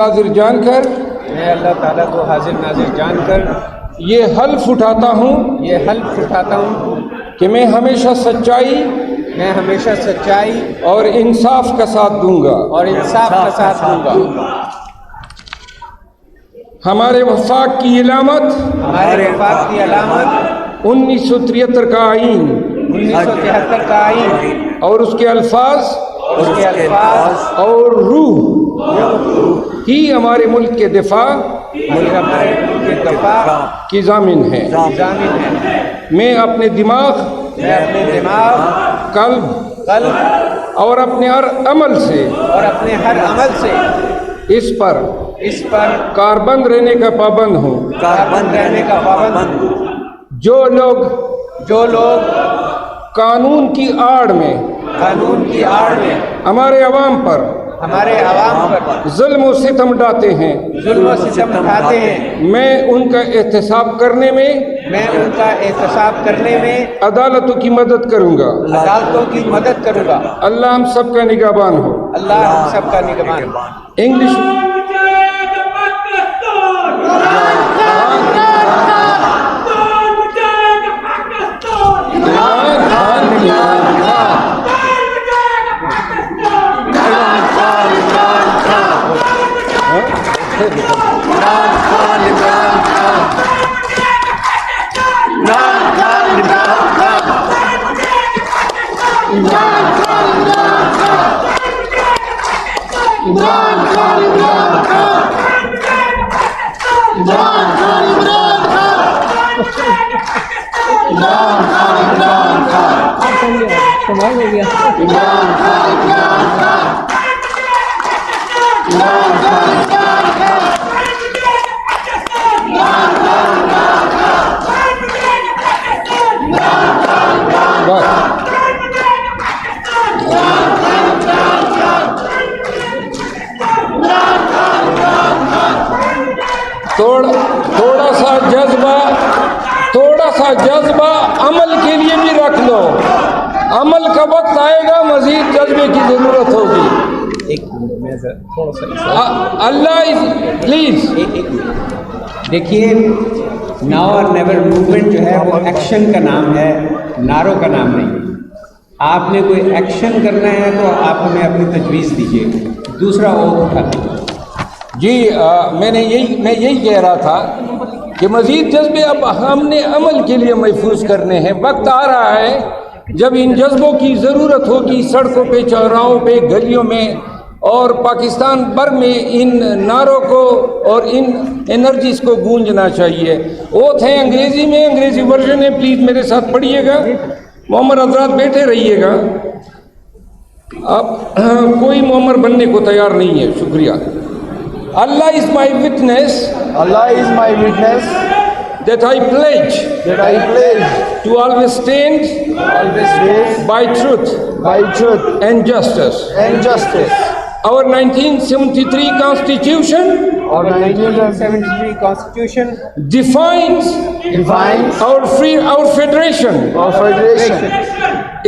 حاضر جان کر، میں اللہ تعالیٰ کو حاضر ناظر جان کر یہ حلف اٹھاتا ہوں کہ میں ہمیشہ سچائی اور انصاف کا ساتھ دوں گا ہمارے وفاق کی علامت 1973 کا آئین اور اس کے الفاظ اور روح ہی ہمارے ملک کے دفاع کی ضامن ہے۔ میں اپنے دماغ، قلب اور اپنے ہر عمل سے اس پر کاربند رہنے کا پابند ہوں۔ جو لوگ قانون کی آڑ میں ہمارے عوام پر ظلم و ستم ڈھاتے ہیں، میں ان کا احتساب کرنے میں عدالتوں کی مدد کروں گا۔ اللہ ہم سب کا نگہبان ہو۔ انگلش تھوڑا سا جذبہ عمل کے لیے بھی رکھ لو، عمل کا وقت آئے گا مزید جذبے کی ضرورت ہوگی۔ اللہ پلیز دیکھیے، ناؤ اور نیور موومنٹ جو ہے وہ ایکشن کا نام ہے، نعروں کا نام نہیں۔ آپ نے کوئی ایکشن کرنا ہے تو آپ ہمیں اپنی تجویز دیجیے، دوسرا اور اٹھا دیجیے۔ جی میں یہی کہہ رہا تھا کہ مزید جذبے اب ہم نے عمل کے لیے محفوظ کرنے ہیں۔ وقت آ رہا ہے جب ان جذبوں کی ضرورت ہوگی، سڑکوں پہ، چوراہوں پہ، گلیوں میں اور پاکستان بھر میں ان نعروں کو اور ان انرجیز کو گونجنا چاہیے۔ اوتھ ہے انگریزی میں، انگریزی ورژن ہے، پلیز میرے ساتھ پڑھیے گا۔ معمر حضرات بیٹھے رہیے گا، اب کوئی معمر بننے کو تیار نہیں ہے۔ شکریہ۔ Allah is my witness that I pledge to always stand by truth and justice. Our 1973 Constitution defines our federation.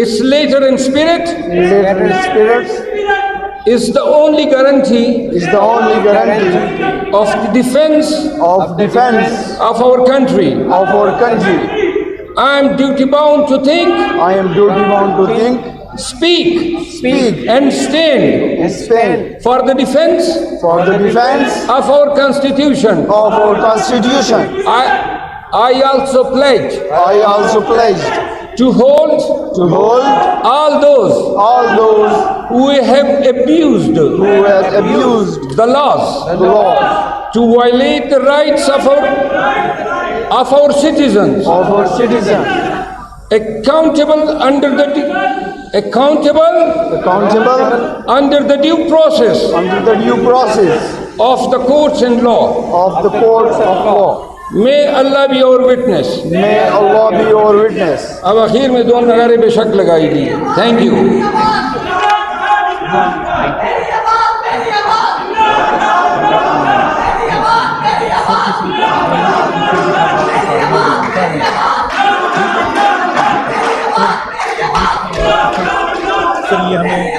Its letter and spirit is the only guarantee of the defense of our country. I am duty bound to think, speak and stand for the defense of our Constitution. I also pledge to hold all those who have abused the laws, to violate the rights of our citizens, accountable under the due process of the courts and law. May Allah be our witness. اب اخیر میں دو نعرے بے شک لگائی دی۔ Thank you. یہ ہمیں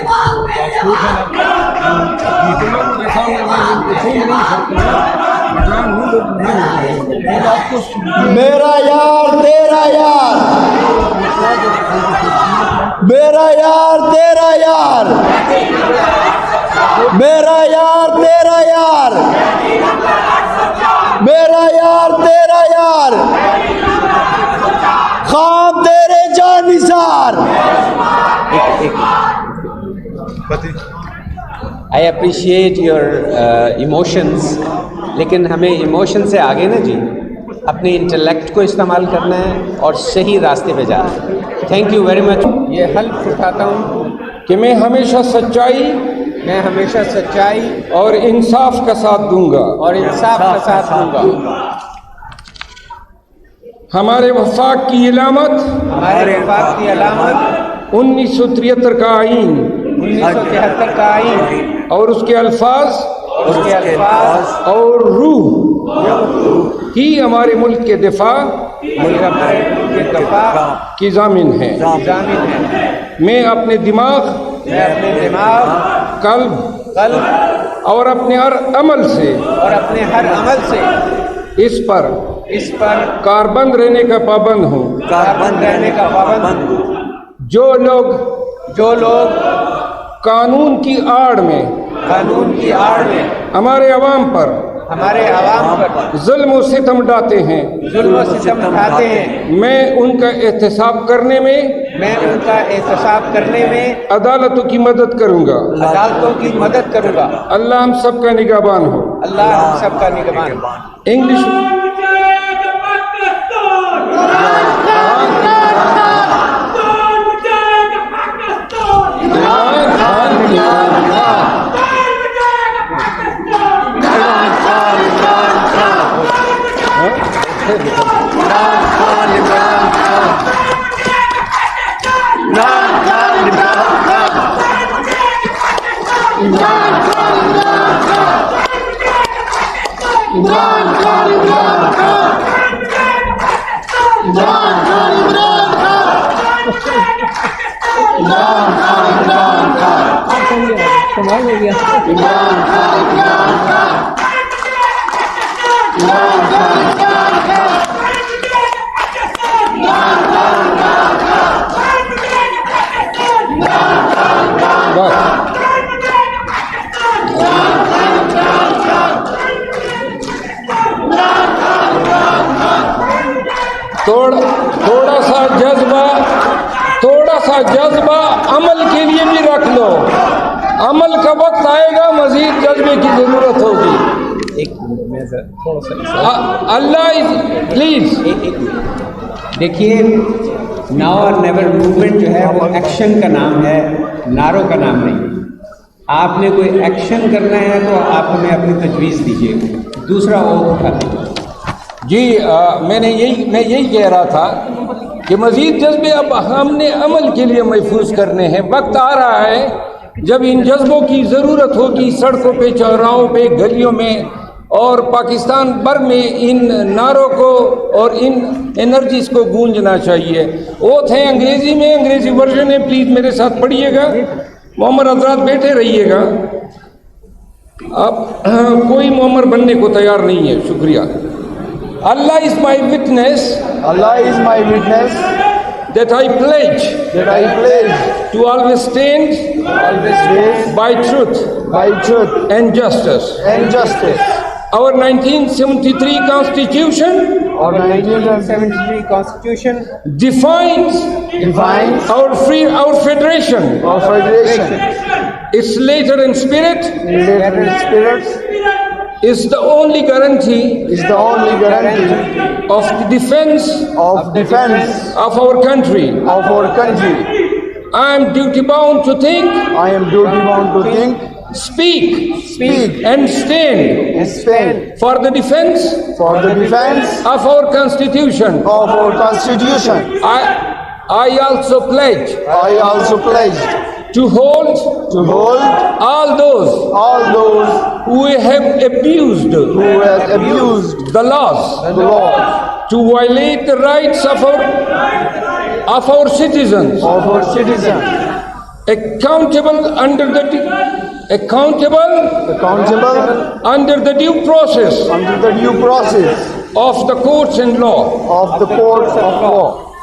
میرا یار تیرا یار، میرا یار تیرا یار، میرا یار تیرا یار، میرا یار تیرا یار، خواب تیرے جان نثار. آئی اپریشیٹ یور ایموشنز، لیکن ہمیں ایموشن سے آگے نا جی اپنے انٹلیکٹ کو استعمال کرنا ہے اور صحیح راستے پہ جانا ہے. Thank you very much. یہ حلف اٹھاتا ہوں کہ میں ہمیشہ سچائی اور انصاف کا ساتھ دوں گا اور انصاف کا ساتھ دوں گا. ہمارے وفاق کی علامت 1973 کا آئین 1973 کا آئین اور اس کے الفاظ اور روح ہی ہمارے ملک کے دفاع کی ضامن ہے. میں اپنے دماغ، قلب اور اپنے ہر عمل سے اس پر کاربند رہنے کا پابند ہوں. جو لوگ قانون کی آڑ میں ہمارے عوام پر ظلم و ستم ڈھاتے ہیں، میں ان کا احتساب کرنے میں عدالتوں کی مدد کروں گا. اللہ ہم سب کا نگہبان ہو. انگلش تھوڑا سا جذبہ عمل کے لیے بھی رکھ لو. عمل کا وقت آئے گا، مزید جذبے کی ضرورت ہوگی. اللہ پلیز دیکھیے، ناؤ اور نیور موومنٹ جو ہے وہ ایکشن کا نام ہے، نعروں کا نام نہیں. آپ نے کوئی ایکشن کرنا ہے تو آپ ہمیں اپنی تجویز دیجیے. دوسرا وہ اٹھا دیجیے. جی میں یہی کہہ رہا تھا کہ مزید جذبے اب ہم نے عمل کے لیے محفوظ کرنے ہیں. وقت آ رہا ہے جب ان جذبوں کی ضرورت ہوگی. سڑکوں پہ، چوراہوں پہ، گلیوں میں اور پاکستان بھر میں ان نعروں کو اور ان انرجیز کو گونجنا چاہیے. اوتھ ہیں انگریزی میں، انگریزی ورژن ہے، پلیز میرے ساتھ پڑھیے گا. معمر حضرات بیٹھے رہیے گا. اب کوئی معمر بننے کو تیار نہیں ہے. شکریہ. Allah is my witness that I pledge to always stand by truth and justice. Our 1973 Constitution defines our federation. Its letter and spirit is the only guarantee of the defense of our country. I am duty bound to think, speak and stand for the defense of our Constitution. I also pledge to hold all those who have abused the laws, to violate the rights of our citizens, accountable under the due process of the courts and law.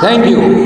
Thank you.